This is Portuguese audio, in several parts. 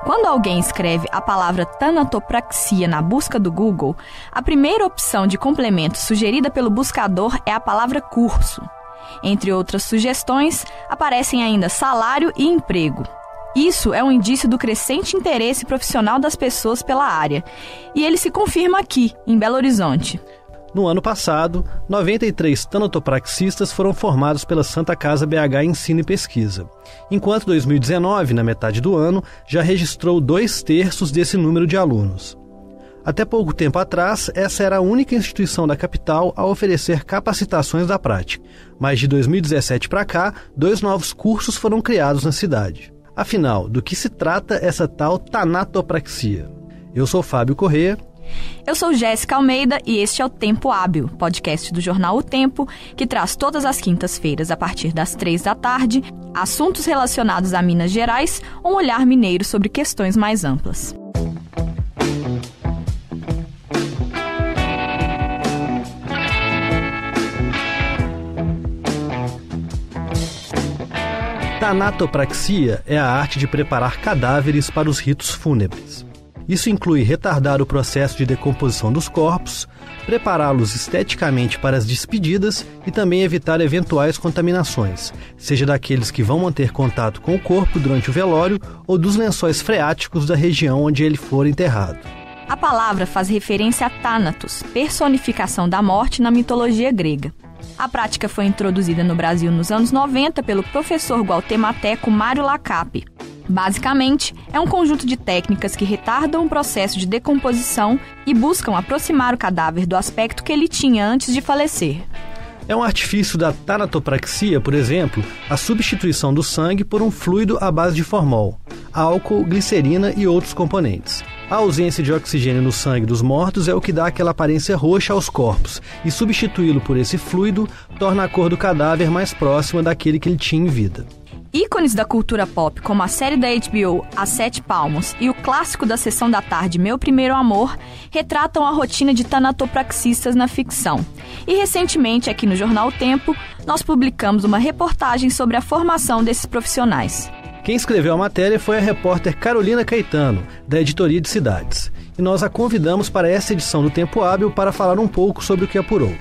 Quando alguém escreve a palavra tanatopraxia na busca do Google, a primeira opção de complemento sugerida pelo buscador é a palavra curso. Entre outras sugestões, aparecem ainda salário e emprego. Isso é um indício do crescente interesse profissional das pessoas pela área, e ele se confirma aqui, em Belo Horizonte. No ano passado, 93 tanatopraxistas foram formados pela Santa Casa BH Ensino e Pesquisa, enquanto 2019, na metade do ano, já registrou 2/3 desse número de alunos. Até pouco tempo atrás, essa era a única instituição da capital a oferecer capacitações da prática, mas de 2017 para cá, 2 novos cursos foram criados na cidade. Afinal, do que se trata essa tal tanatopraxia? Eu sou Fábio Corrêa. Eu sou Jéssica Almeida e este é o Tempo Hábil, podcast do jornal O Tempo, que traz todas as quintas-feiras, a partir das 3 da tarde, assuntos relacionados a Minas Gerais, um olhar mineiro sobre questões mais amplas. Tanatopraxia é a arte de preparar cadáveres para os ritos fúnebres. Isso inclui retardar o processo de decomposição dos corpos, prepará-los esteticamente para as despedidas e também evitar eventuais contaminações, seja daqueles que vão manter contato com o corpo durante o velório ou dos lençóis freáticos da região onde ele for enterrado. A palavra faz referência a Thanatos, personificação da morte na mitologia grega. A prática foi introduzida no Brasil nos anos 90 pelo professor guatemalteco Mário Lacape. Basicamente, é um conjunto de técnicas que retardam o processo de decomposição e buscam aproximar o cadáver do aspecto que ele tinha antes de falecer. É um artifício da tanatopraxia, por exemplo, a substituição do sangue por um fluido à base de formol, álcool, glicerina e outros componentes. A ausência de oxigênio no sangue dos mortos é o que dá aquela aparência roxa aos corpos, e substituí-lo por esse fluido torna a cor do cadáver mais próxima daquele que ele tinha em vida. Ícones da cultura pop, como a série da HBO As 7 Palmos e o clássico da Sessão da Tarde Meu Primeiro Amor, retratam a rotina de tanatopraxistas na ficção. E recentemente, aqui no Jornal O Tempo, nós publicamos uma reportagem sobre a formação desses profissionais. Quem escreveu a matéria foi a repórter Carolina Caetano, da Editoria de Cidades. E nós a convidamos para essa edição do Tempo Hábil para falar um pouco sobre o que apurou.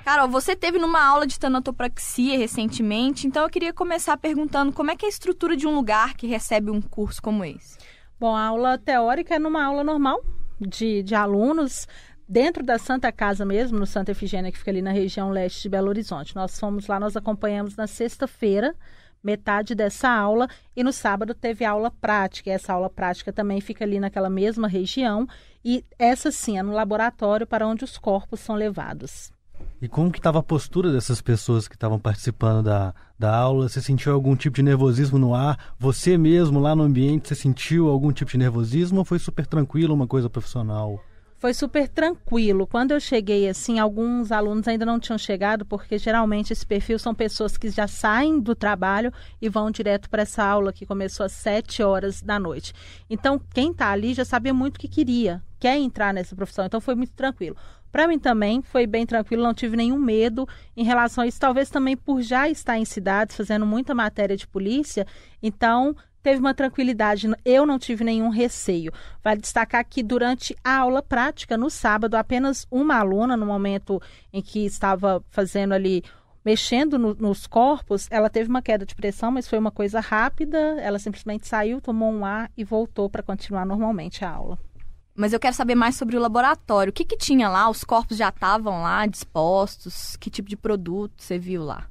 Carol, você teve numa aula de tanatopraxia recentemente, então eu queria começar perguntando como é que é a estrutura de um lugar que recebe um curso como esse? Bom, a aula teórica é numa aula normal de alunos, dentro da Santa Casa mesmo, no Santa Efigênia, que fica ali na região leste de Belo Horizonte. Nós fomos lá, nós acompanhamos na sexta-feira, metade dessa aula, e no sábado teve aula prática. E essa aula prática também fica ali naquela mesma região, e essa sim é no laboratório para onde os corpos são levados. E como que estava a postura dessas pessoas que estavam participando da aula? Você sentiu algum tipo de nervosismo no ar? Você mesmo lá no ambiente, você sentiu algum tipo de nervosismo ou foi super tranquilo, uma coisa profissional? Foi super tranquilo. Quando eu cheguei, assim, alguns alunos ainda não tinham chegado, porque geralmente esse perfil são pessoas que já saem do trabalho e vão direto para essa aula que começou às 7 horas da noite. Então, quem está ali já sabia muito o que quer entrar nessa profissão, então foi muito tranquilo. Para mim também foi bem tranquilo, não tive nenhum medo em relação a isso, talvez também por já estar em cidades, fazendo muita matéria de polícia, então teve uma tranquilidade, eu não tive nenhum receio. Vale destacar que durante a aula prática, no sábado, apenas uma aluna, no momento em que estava fazendo ali, mexendo nos corpos, ela teve uma queda de pressão, mas foi uma coisa rápida, ela simplesmente saiu, tomou um ar e voltou para continuar normalmente a aula. Mas eu quero saber mais sobre o laboratório. O que tinha lá? Os corpos já estavam lá dispostos? Que tipo de produto você viu lá?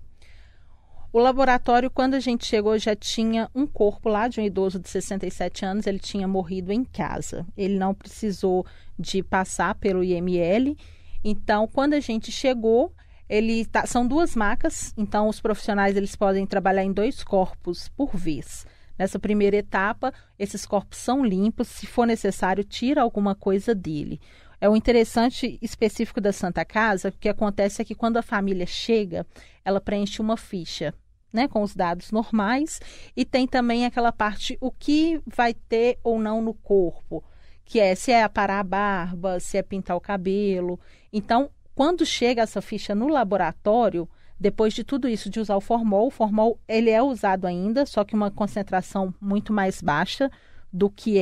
O laboratório, quando a gente chegou, já tinha um corpo lá de um idoso de 67 anos. Ele tinha morrido em casa. Ele não precisou de passar pelo IML. Então, quando a gente chegou, são 2 macas. Então, os profissionais eles podem trabalhar em 2 corpos por vez. Nessa primeira etapa, esses corpos são limpos, se for necessário, tira alguma coisa dele. O interessante específico da Santa Casa, o que acontece é que quando a família chega, ela preenche uma ficha, né, com os dados normais, e tem também aquela parte, o que vai ter ou não no corpo, que é se é aparar a barba, se é pintar o cabelo. Então, quando chega essa ficha no laboratório, depois de tudo isso, de usar o formol ele é usado ainda, só que uma concentração muito mais baixa do que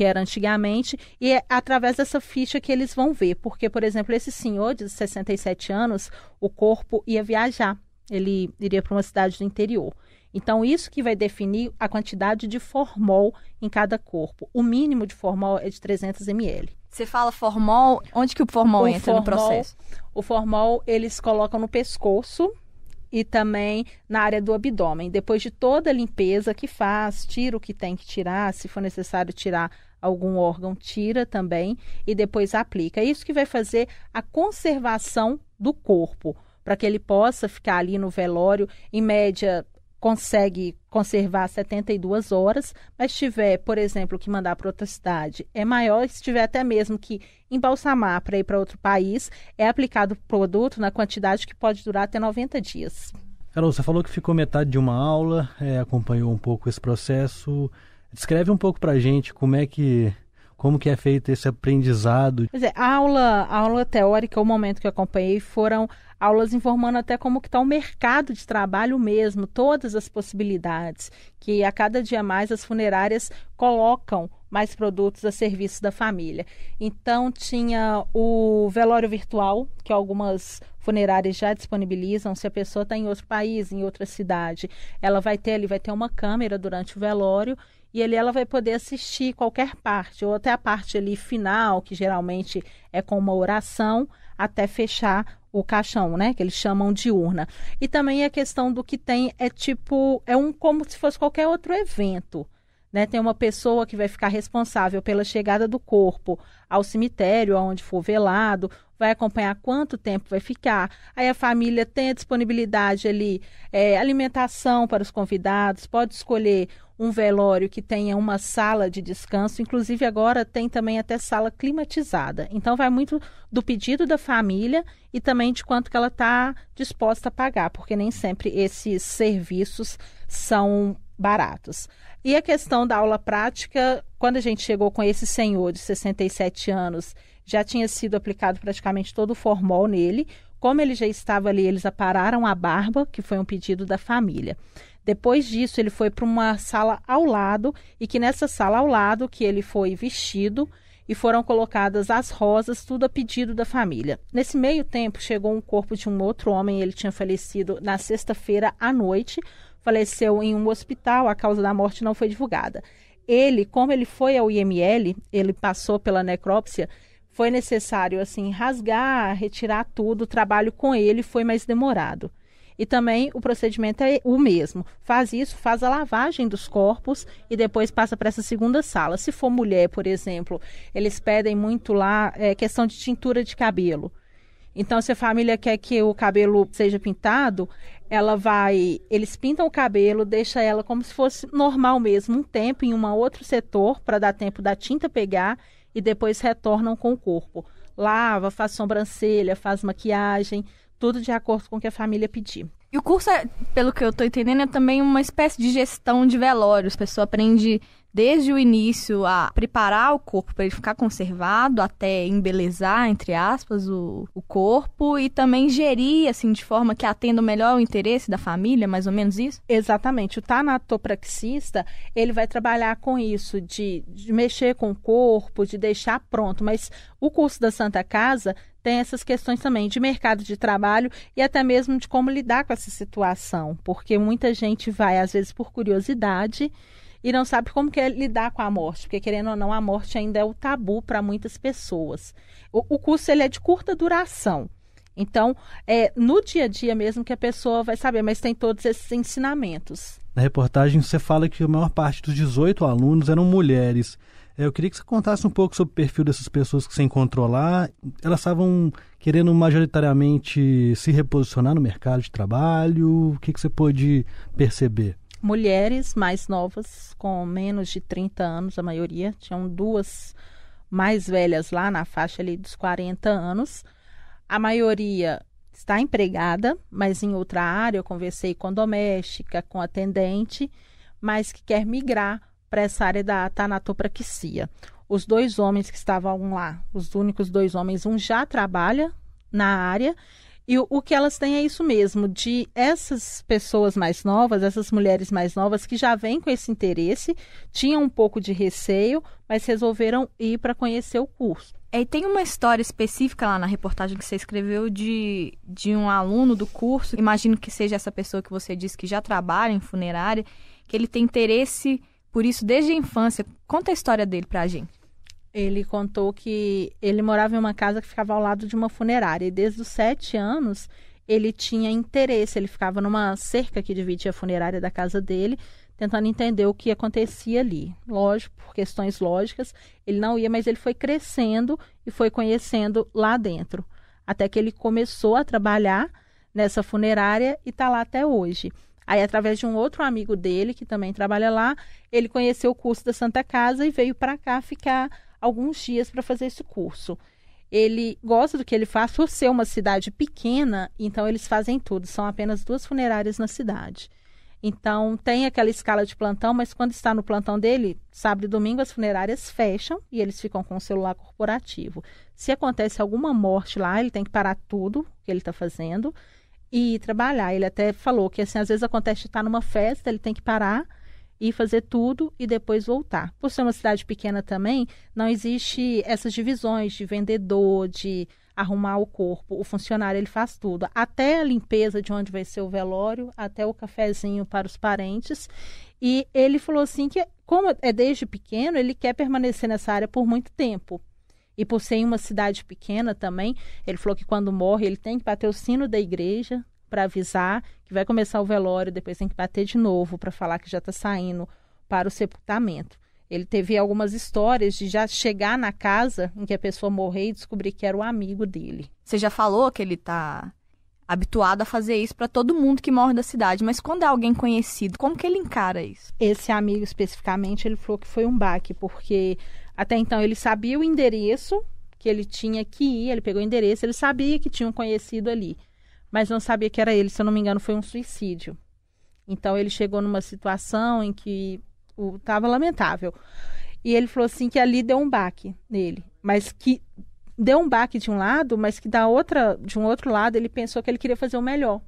era antigamente, e é através dessa ficha que eles vão ver, porque, por exemplo, esse senhor de 67 anos, o corpo ia viajar, ele iria para uma cidade do interior. Então, isso que vai definir a quantidade de formol em cada corpo. O mínimo de formol é de 300 ml. Você fala formol, onde que o formol entra no processo? O formol eles colocam no pescoço e também na área do abdômen. Depois de toda a limpeza que faz, tira o que tem que tirar, se for necessário tirar algum órgão, tira também e depois aplica. É isso que vai fazer a conservação do corpo, para que ele possa ficar ali no velório, em média, consegue conservar 72 horas, mas se tiver, por exemplo, que mandar para outra cidade, é maior. Se tiver até mesmo que embalsamar para ir para outro país, é aplicado o produto na quantidade que pode durar até 90 dias. Carol, você falou que ficou metade de uma aula, acompanhou um pouco esse processo. Descreve um pouco para a gente como que é feito esse aprendizado. Pois é, a aula teórica, o momento que eu acompanhei, foram aulas informando até como que está o mercado de trabalho mesmo, todas as possibilidades, que a cada dia mais as funerárias colocam mais produtos a serviço da família. Então, tinha o velório virtual, que algumas funerárias já disponibilizam. Se a pessoa está em outro país, em outra cidade, ela vai ter uma câmera durante o velório, e ali ela vai poder assistir qualquer parte, ou até a parte ali final, que geralmente é com uma oração, até fechar o caixão, né? Que eles chamam de urna. E também a questão do que tem como se fosse qualquer outro evento, né? Tem uma pessoa que vai ficar responsável pela chegada do corpo ao cemitério, aonde for velado, vai acompanhar quanto tempo vai ficar. Aí a família tem a disponibilidade ali, alimentação para os convidados, pode escolher um velório que tenha uma sala de descanso, inclusive agora tem também até sala climatizada. Então vai muito do pedido da família e também de quanto que ela está disposta a pagar, porque nem sempre esses serviços são baratos. E a questão da aula prática, quando a gente chegou com esse senhor de 67 anos, já tinha sido aplicado praticamente todo o formol nele. Como ele já estava ali, eles apararam a barba, que foi um pedido da família. Depois disso, ele foi para uma sala ao lado, e que nessa sala ao lado que ele foi vestido e foram colocadas as rosas, tudo a pedido da família. Nesse meio tempo, chegou um corpo de um outro homem, ele tinha falecido na sexta-feira à noite, faleceu em um hospital, a causa da morte não foi divulgada. Ele, como ele foi ao IML, ele passou pela necrópsia, foi necessário assim rasgar, retirar tudo, o trabalho com ele foi mais demorado. E também o procedimento é o mesmo. Faz a lavagem dos corpos e depois passa para essa segunda sala. Se for mulher, por exemplo, eles pedem muito lá questão de tintura de cabelo. Então, se a família quer que o cabelo seja pintado, eles pintam o cabelo, deixam ela como se fosse normal mesmo, um tempo em um outro setor para dar tempo da tinta pegar e depois retornam com o corpo. Lava, faz sobrancelha, faz maquiagem, tudo de acordo com o que a família pedir. E o curso, pelo que eu estou entendendo, é também uma espécie de gestão de velórios. A pessoa aprende desde o início a preparar o corpo para ele ficar conservado, até embelezar, entre aspas, o corpo, e também gerir, assim, de forma que atenda melhor o interesse da família, mais ou menos isso? Exatamente. O tanatopraxista, ele vai trabalhar com isso, de mexer com o corpo, de deixar pronto, mas o curso da Santa Casa tem essas questões também de mercado de trabalho e até mesmo de como lidar com essa situação, porque muita gente vai, às vezes, por curiosidade e não sabe como que é lidar com a morte, porque, querendo ou não, a morte ainda é o tabu para muitas pessoas. O curso ele é de curta duração, então é no dia a dia mesmo que a pessoa vai saber, mas tem todos esses ensinamentos. Na reportagem você fala que a maior parte dos 18 alunos eram mulheres. Eu queria que você contasse um pouco sobre o perfil dessas pessoas que você encontrou lá. Elas estavam querendo majoritariamente se reposicionar no mercado de trabalho? O que você pôde perceber? Mulheres mais novas, com menos de 30 anos, a maioria. Tinham duas mais velhas lá na faixa ali dos 40 anos. A maioria está empregada, mas em outra área. Eu conversei com doméstica, com atendente, mas que quer migrar para essa área da tanatopraxia. Os 2 homens que estavam lá, os únicos 2 homens, um já trabalha na área E o que elas têm é isso mesmo, de essas pessoas mais novas, essas mulheres mais novas que já vêm com esse interesse, tinham um pouco de receio, mas resolveram ir para conhecer o curso. E tem uma história específica lá na reportagem que você escreveu de um aluno do curso, imagino que seja essa pessoa que você disse que já trabalha em funerária, que ele tem interesse por isso desde a infância. Conta a história dele pra gente. Ele contou que ele morava em uma casa que ficava ao lado de uma funerária e desde os 7 anos ele tinha interesse, ele ficava numa cerca que dividia a funerária da casa dele, tentando entender o que acontecia ali. Lógico, por questões lógicas, ele não ia, mas ele foi crescendo e foi conhecendo lá dentro, até que ele começou a trabalhar nessa funerária e está lá até hoje. Aí, através de um outro amigo dele, que também trabalha lá, ele conheceu o curso da Santa Casa e veio para cá ficar alguns dias para fazer esse curso. Ele gosta do que ele faz, por ser uma cidade pequena, então eles fazem tudo. São apenas 2 funerárias na cidade. Então, tem aquela escala de plantão, mas quando está no plantão dele, sábado e domingo, as funerárias fecham e eles ficam com o celular corporativo. Se acontece alguma morte lá, ele tem que parar tudo que ele está fazendo e trabalhar. Ele até falou que, assim, às vezes acontece de estar numa festa, ele tem que parar e fazer tudo e depois voltar. Por ser uma cidade pequena também, não existe essas divisões de vendedor, de arrumar o corpo. O funcionário, ele faz tudo. Até a limpeza de onde vai ser o velório, até o cafezinho para os parentes. E ele falou assim que, como é desde pequeno, ele quer permanecer nessa área por muito tempo. E por ser em uma cidade pequena também, ele falou que quando morre, ele tem que bater o sino da igreja para avisar que vai começar o velório, depois tem que bater de novo para falar que já está saindo para o sepultamento. Ele teve algumas histórias de já chegar na casa em que a pessoa morreu e descobrir que era o amigo dele. Você já falou que ele está habituado a fazer isso para todo mundo que morre da cidade, mas quando é alguém conhecido, como que ele encara isso? Esse amigo especificamente, ele falou que foi um baque, porque até então ele sabia o endereço que ele tinha que ir, ele pegou o endereço, ele sabia que tinha um conhecido ali, mas não sabia que era ele, se eu não me engano foi um suicídio. Então ele chegou numa situação em que estava lamentável. E ele falou assim que ali deu um baque nele, mas que deu um baque de um lado, mas que de um outro lado ele pensou que ele queria fazer o melhor,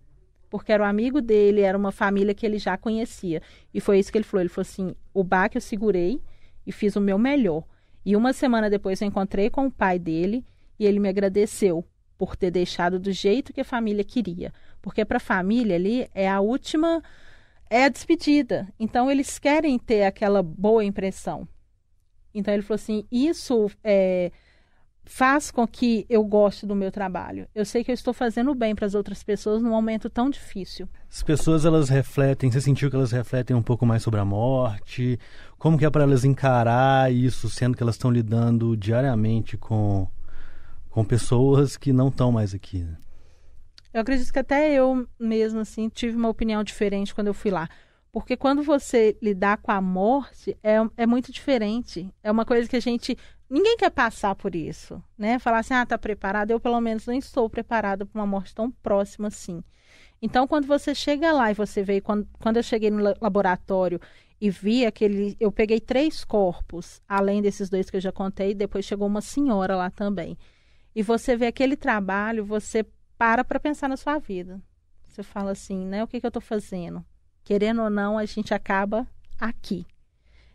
porque era um amigo dele, era uma família que ele já conhecia. E foi isso que ele falou assim, o baque eu segurei e fiz o meu melhor. E uma semana depois eu encontrei com o pai dele e ele me agradeceu por ter deixado do jeito que a família queria. Porque para a família ali é a última, é a despedida. Então eles querem ter aquela boa impressão. Então ele falou assim, isso faz com que eu goste do meu trabalho. Eu sei que eu estou fazendo bem para as outras pessoas num momento tão difícil. As pessoas, elas refletem, você sentiu que elas refletem um pouco mais sobre a morte? Como que é para elas encarar isso, sendo que elas estão lidando diariamente com pessoas que não estão mais aqui, né? Eu acredito que até eu mesma, assim, tive uma opinião diferente quando eu fui lá. Porque quando você lidar com a morte, é muito diferente. É uma coisa que ninguém quer passar por isso, né? Falar assim, tá preparado? Eu, pelo menos, não estou preparada para uma morte tão próxima assim. Então, quando você chega lá e você vê, quando eu cheguei no laboratório e vi eu peguei 3 corpos, além desses 2 que eu já contei, depois chegou uma senhora lá também. E você vê aquele trabalho, você para pensar na sua vida. Você fala assim, né? O que eu estou fazendo? Querendo ou não, a gente acaba aqui.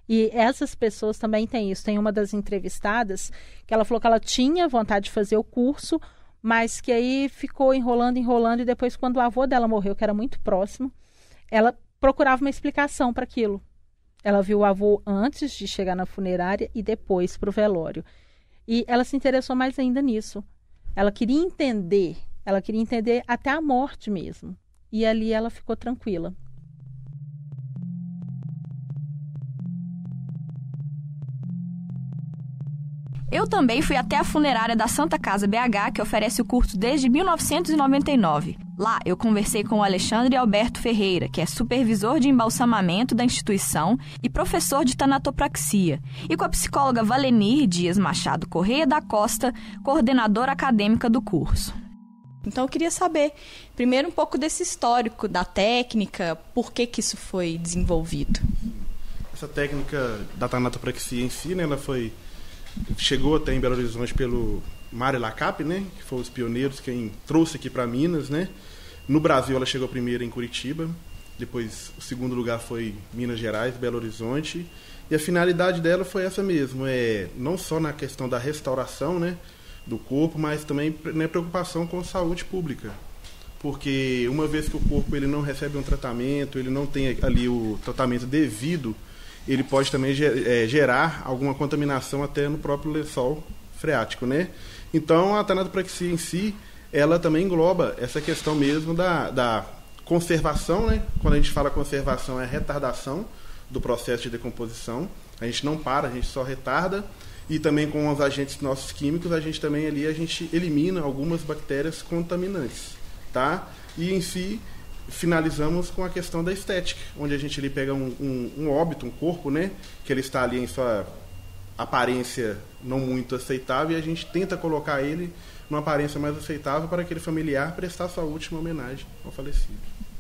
E essas pessoas também têm isso. Tem uma das entrevistadas que ela falou que ela tinha vontade de fazer o curso, mas que aí ficou enrolando, e depois quando o avô dela morreu, que era muito próximo, ela procurava uma explicação para aquilo. Ela viu o avô antes de chegar na funerária e depois para o velório. E ela se interessou mais ainda nisso. Ela queria entender até a morte mesmo. E ali ela ficou tranquila. Eu também fui até a funerária da Santa Casa BH, que oferece o curso desde 1999. Lá, eu conversei com o Alexandre Alberto Ferreira, que é supervisor de embalsamamento da instituição e professor de tanatopraxia, e com a psicóloga Valenir Dias Machado Correia da Costa, coordenadora acadêmica do curso. Então, eu queria saber, primeiro, um pouco desse histórico da técnica, por que isso foi desenvolvido. Essa técnica da tanatopraxia em si, né, ela chegou até em Belo Horizonte pelo Mari Lacap, né, que foram os pioneiros, quem trouxe aqui para Minas, né. No Brasil ela chegou primeiro em Curitiba, depois o segundo lugar foi Minas Gerais, Belo Horizonte, e a finalidade dela foi essa mesmo, não só na questão da restauração, né, do corpo, mas também na preocupação com a saúde pública. Porque uma vez que o corpo ele não recebe um tratamento, ele não tem ali o tratamento devido, ele pode também gerar alguma contaminação até no próprio lençol freático, né? Então a tanatopraxia em si, ela também engloba essa questão mesmo da conservação, né? Quando a gente fala conservação, é a retardação do processo de decomposição. A gente não para, a gente só retarda. E também com os agentes nossos químicos, a gente elimina algumas bactérias contaminantes, tá? E em si, finalizamos com a questão da estética, onde a gente ali pega um óbito, um corpo, né? Que ele está ali em sua aparência não muito aceitável e a gente tenta colocar ele numa aparência mais aceitável para aquele familiar prestar sua última homenagem ao falecido.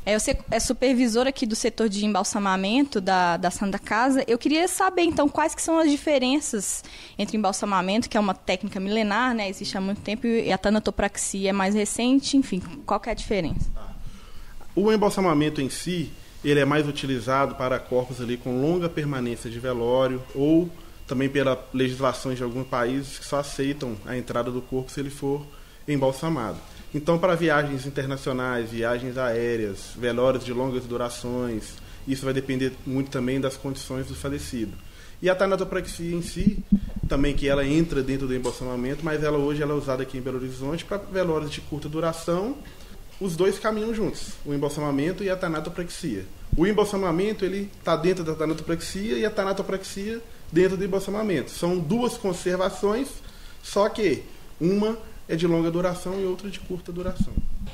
Você é supervisor aqui do setor de embalsamamento da Santa Casa. Eu queria saber, então, quais que são as diferenças entre embalsamamento, que é uma técnica milenar, né, existe há muito tempo, e a tanatopraxia é mais recente, enfim, qual que é a diferença? O embalsamamento em si, ele é mais utilizado para corpos ali com longa permanência de velório ou também pela legislações de alguns países que só aceitam a entrada do corpo se ele for embalsamado. Então, para viagens internacionais, viagens aéreas, velórios de longas durações, isso vai depender muito também das condições do falecido. E a tanatopraxia em si, também que ela entra dentro do embalsamamento, mas hoje ela é usada aqui em Belo Horizonte para velórios de curta duração. Os dois caminham juntos, o embalsamamento e a tanatopraxia. O embalsamamento ele está dentro da tanatopraxia e a tanatopraxia dentro do embalsamamento. São duas conservações, só que uma é de longa duração e outra de curta duração.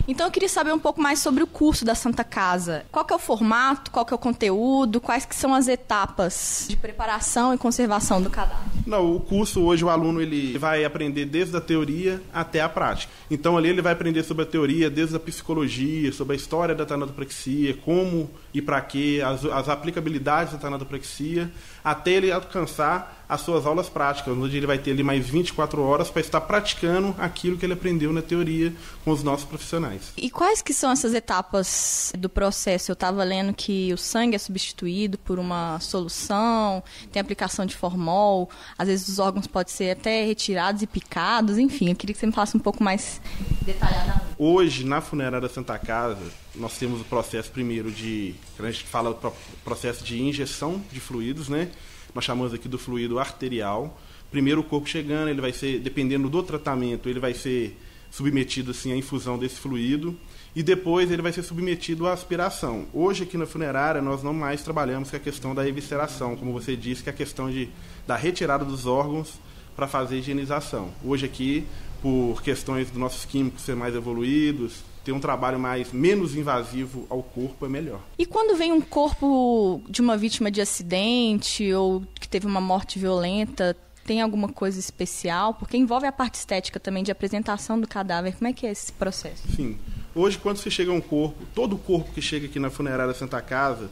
Então eu queria saber um pouco mais sobre o curso da Santa Casa. Qual que é o formato, qual que é o conteúdo, quais que são as etapas de preparação e conservação do cadáver? Não, o curso hoje o aluno ele vai aprender desde a teoria até a prática. Então ali ele vai aprender sobre a teoria, desde a psicologia, sobre a história da tanatopraxia, como e para quê, as aplicabilidades da tanatopraxia, até ele alcançar as suas aulas práticas, onde ele vai ter ali mais 24 horas para estar praticando aquilo que ele aprendeu na teoria com os nossos profissionais. E quais que são essas etapas do processo? Eu estava lendo que o sangue é substituído por uma solução, tem aplicação de formol, às vezes os órgãos podem ser até retirados e picados, enfim, eu queria que você me falasse um pouco mais detalhadamente. Hoje, na funerária Santa Casa, nós temos o processo primeiro a gente fala o processo de injeção de fluidos, né? Nós chamamos aqui do fluido arterial. Primeiro o corpo chegando, ele vai ser, dependendo do tratamento, ele vai ser submetido assim, à infusão desse fluido e depois ele vai ser submetido à aspiração. Hoje aqui na funerária nós não mais trabalhamos com a questão da evisceração, como você disse, que é a questão da retirada dos órgãos para fazer higienização. Hoje aqui, por questões dos nossos químicos ser mais evoluídos, ter um trabalho menos invasivo ao corpo é melhor. E quando vem um corpo de uma vítima de acidente ou que teve uma morte violenta, tem alguma coisa especial? Porque envolve a parte estética também de apresentação do cadáver. Como é que é esse processo? Sim. Hoje, quando você chega a um corpo, todo corpo que chega aqui na funerária Santa Casa,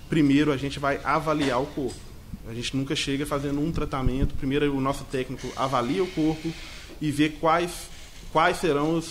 primeiro a gente vai avaliar o corpo. A gente nunca chega fazendo um tratamento. Primeiro o nosso técnico avalia o corpo e vê quais serão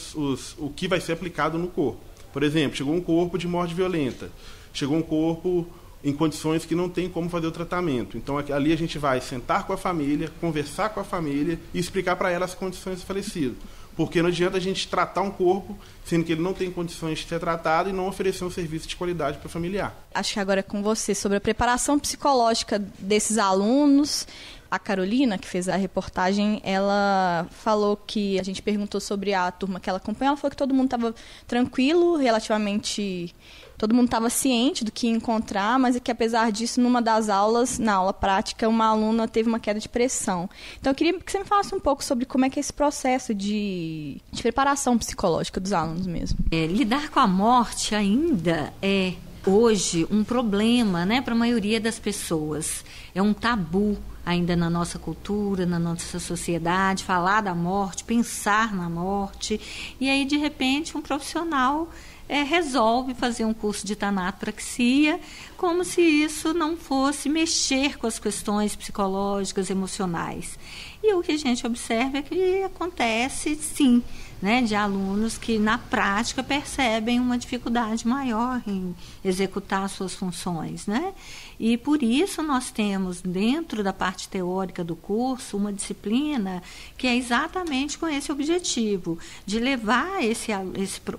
o que vai ser aplicado no corpo. Por exemplo, chegou um corpo de morte violenta, chegou um corpo em condições que não tem como fazer o tratamento. Então ali a gente vai sentar com a família, conversar com a família e explicar para ela as condições do falecido. Porque não adianta a gente tratar um corpo sendo que ele não tem condições de ser tratado e não oferecer um serviço de qualidade para o familiar. Acho que agora é com você sobre a preparação psicológica desses alunos. A Carolina, que fez a reportagem, ela falou que a gente perguntou sobre a turma que ela acompanha, ela falou que todo mundo estava tranquilo, relativamente, todo mundo estava ciente do que ia encontrar, mas é que apesar disso, numa das aulas, na aula prática, uma aluna teve uma queda de pressão. Então eu queria que você me falasse um pouco sobre como é que é esse processo de preparação psicológica dos alunos mesmo. Lidar com a morte ainda é hoje um problema, né, para a maioria das pessoas. É um tabu. ainda na nossa cultura, na nossa sociedade, falar da morte, pensar na morte. E aí, de repente, um profissional resolve fazer um curso de tanatopraxia, como se isso não fosse mexer com as questões psicológicas, emocionais. E o que a gente observa é que acontece, sim, né, de alunos que na prática percebem uma dificuldade maior em executar suas funções, né? E por isso nós temos dentro da parte teórica do curso uma disciplina que é exatamente com esse objetivo, de levar esse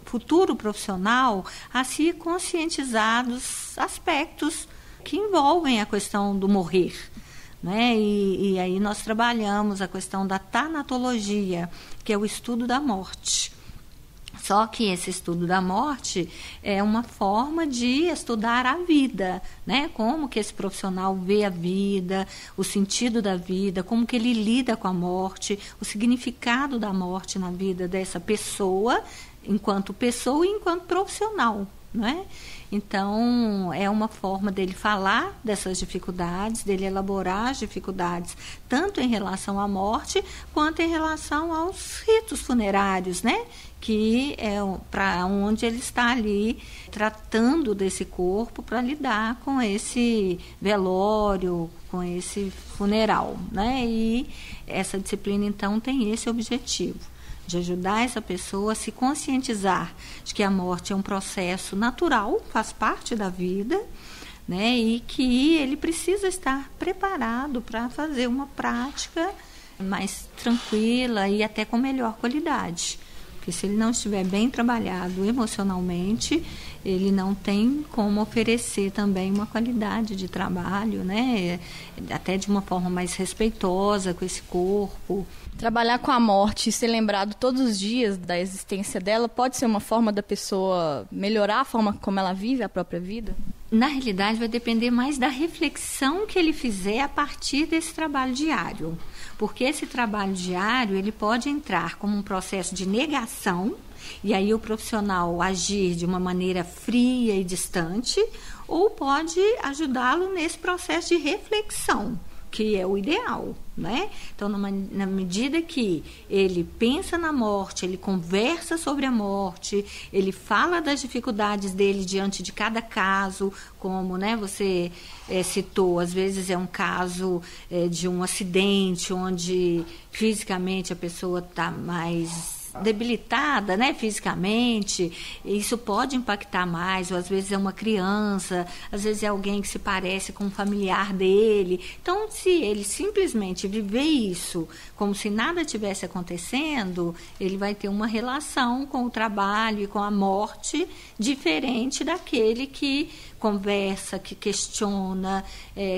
futuro profissional a se conscientizar dos aspectos que envolvem a questão do morrer, né? E aí nós trabalhamos a questão da tanatologia, que é o estudo da morte. Só que esse estudo da morte é uma forma de estudar a vida, né? Como que esse profissional vê a vida, o sentido da vida, como que ele lida com a morte, o significado da morte na vida dessa pessoa e enquanto profissional, né? Então, é uma forma dele falar dessas dificuldades, dele elaborar as dificuldades, tanto em relação à morte, quanto em relação aos ritos funerários, né? Que é para onde ele está ali tratando desse corpo para lidar com esse velório, com esse funeral, né? E essa disciplina, então, tem esse objetivo, de ajudar essa pessoa a se conscientizar de que a morte é um processo natural, faz parte da vida, né? E que ele precisa estar preparado para fazer uma prática mais tranquila e até com melhor qualidade. Porque se ele não estiver bem trabalhado emocionalmente, ele não tem como oferecer também uma qualidade de trabalho, né? Até de uma forma mais respeitosa com esse corpo. Trabalhar com a morte e ser lembrado todos os dias da existência dela pode ser uma forma da pessoa melhorar a forma como ela vive a própria vida? Na realidade, vai depender mais da reflexão que ele fizer a partir desse trabalho diário. Porque esse trabalho diário, ele pode entrar como um processo de negação, e aí o profissional agir de uma maneira fria e distante, ou pode ajudá-lo nesse processo de reflexão, que é o ideal, né? Então, na medida que ele pensa na morte, ele conversa sobre a morte, ele fala das dificuldades dele diante de cada caso, como, né, você citou, às vezes é um caso de um acidente, onde fisicamente a pessoa está mais debilitada, né, fisicamente, isso pode impactar mais, ou às vezes é uma criança, às vezes é alguém que se parece com um familiar dele. Então, se ele simplesmente viver isso como se nada tivesse acontecendo, ele vai ter uma relação com o trabalho e com a morte diferente daquele que conversa, que questiona,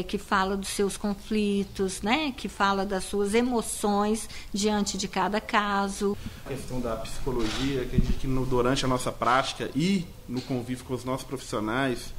que fala dos seus conflitos, né? Que fala das suas emoções diante de cada caso. A questão da psicologia, acredito que durante a nossa prática e no convívio com os nossos profissionais,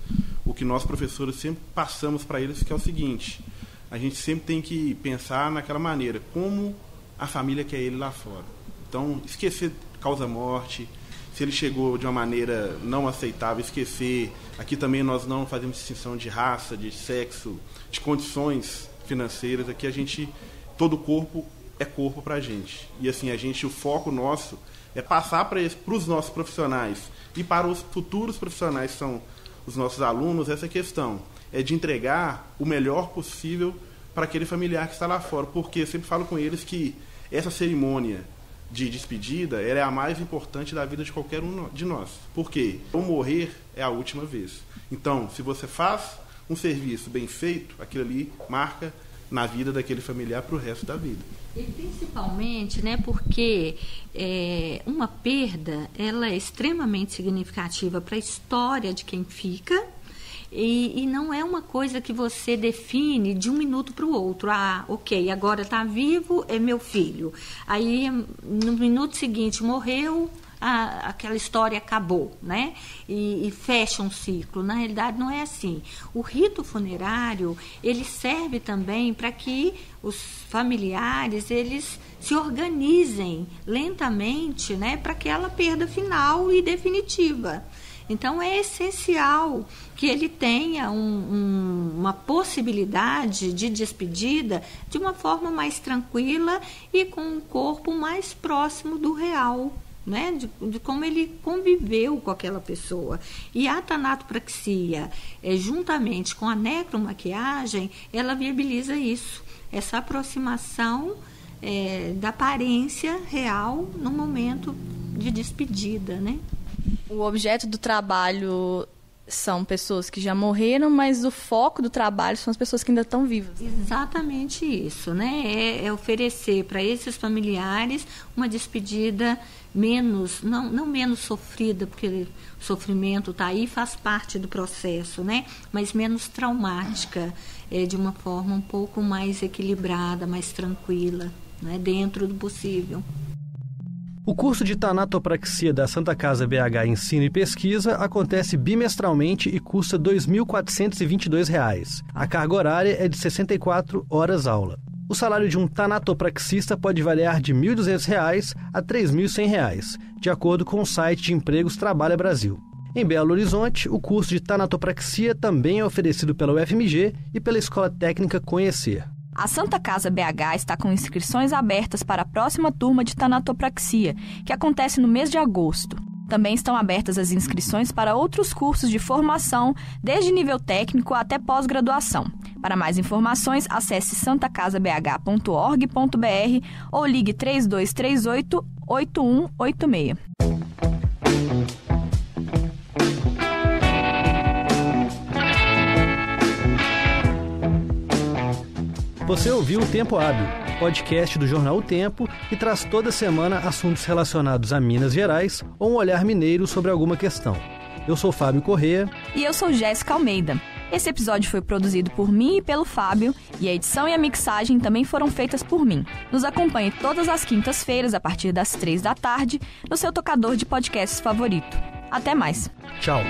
o que nós professores sempre passamos para eles que é o seguinte: a gente sempre tem que pensar naquela maneira, como a família quer ele lá fora. Então, esquecer causa-morte. Se ele chegou de uma maneira não aceitável, esquecer. Aqui também nós não fazemos distinção de raça, de sexo, de condições financeiras. Aqui todo corpo é corpo para a gente. E assim, o foco nosso é passar para os nossos profissionais e para os futuros profissionais, que são os nossos alunos, essa questão é de entregar o melhor possível para aquele familiar que está lá fora. Porque eu sempre falo com eles que essa cerimônia de despedida, ela é a mais importante da vida de qualquer um de nós. Por quê? O morrer é a última vez. Então, se você faz um serviço bem feito, aquilo ali marca na vida daquele familiar para o resto da vida. E principalmente, né, porque uma perda, ela é extremamente significativa para a história de quem fica. E não é uma coisa que você define de um minuto para o outro. Ah, ok, agora está vivo, é meu filho. Aí, no minuto seguinte, morreu, aquela história acabou, né? E fecha um ciclo. Na realidade, não é assim. O rito funerário, ele serve também para que os familiares, eles se organizem lentamente, né, para aquela perda final e definitiva. Então é essencial que ele tenha uma possibilidade de despedida de uma forma mais tranquila e com um corpo mais próximo do real, né? De como ele conviveu com aquela pessoa. E a tanatopraxia, juntamente com a necromaquiagem, ela viabiliza isso, essa aproximação da aparência real no momento de despedida, né? O objeto do trabalho são pessoas que já morreram, mas o foco do trabalho são as pessoas que ainda estão vivas. Exatamente isso, né? É oferecer para esses familiares uma despedida menos, não menos sofrida, porque o sofrimento está aí, faz parte do processo, né? Mas menos traumática, de uma forma um pouco mais equilibrada, mais tranquila, né? Dentro do possível. O curso de tanatopraxia da Santa Casa BH Ensino e Pesquisa acontece bimestralmente e custa R$ 2.422. A carga horária é de 64 horas aula. O salário de um tanatopraxista pode variar de R$ 1.200 a R$ 3.100, de acordo com o site de empregos Trabalha Brasil. Em Belo Horizonte, o curso de tanatopraxia também é oferecido pela UFMG e pela Escola Técnica Conhecer. A Santa Casa BH está com inscrições abertas para a próxima turma de tanatopraxia, que acontece no mês de agosto. Também estão abertas as inscrições para outros cursos de formação, desde nível técnico até pós-graduação. Para mais informações, acesse santacasabh.org.br ou ligue 3238-8186. Você ouviu o Tempo Hábil, podcast do jornal O Tempo, que traz toda semana assuntos relacionados a Minas Gerais ou um olhar mineiro sobre alguma questão. Eu sou Fábio Corrêa. E eu sou Jéssica Almeida. Esse episódio foi produzido por mim e pelo Fábio, e a edição e a mixagem também foram feitas por mim. Nos acompanhe todas as quintas-feiras, a partir das 3 da tarde, no seu tocador de podcasts favorito. Até mais. Tchau.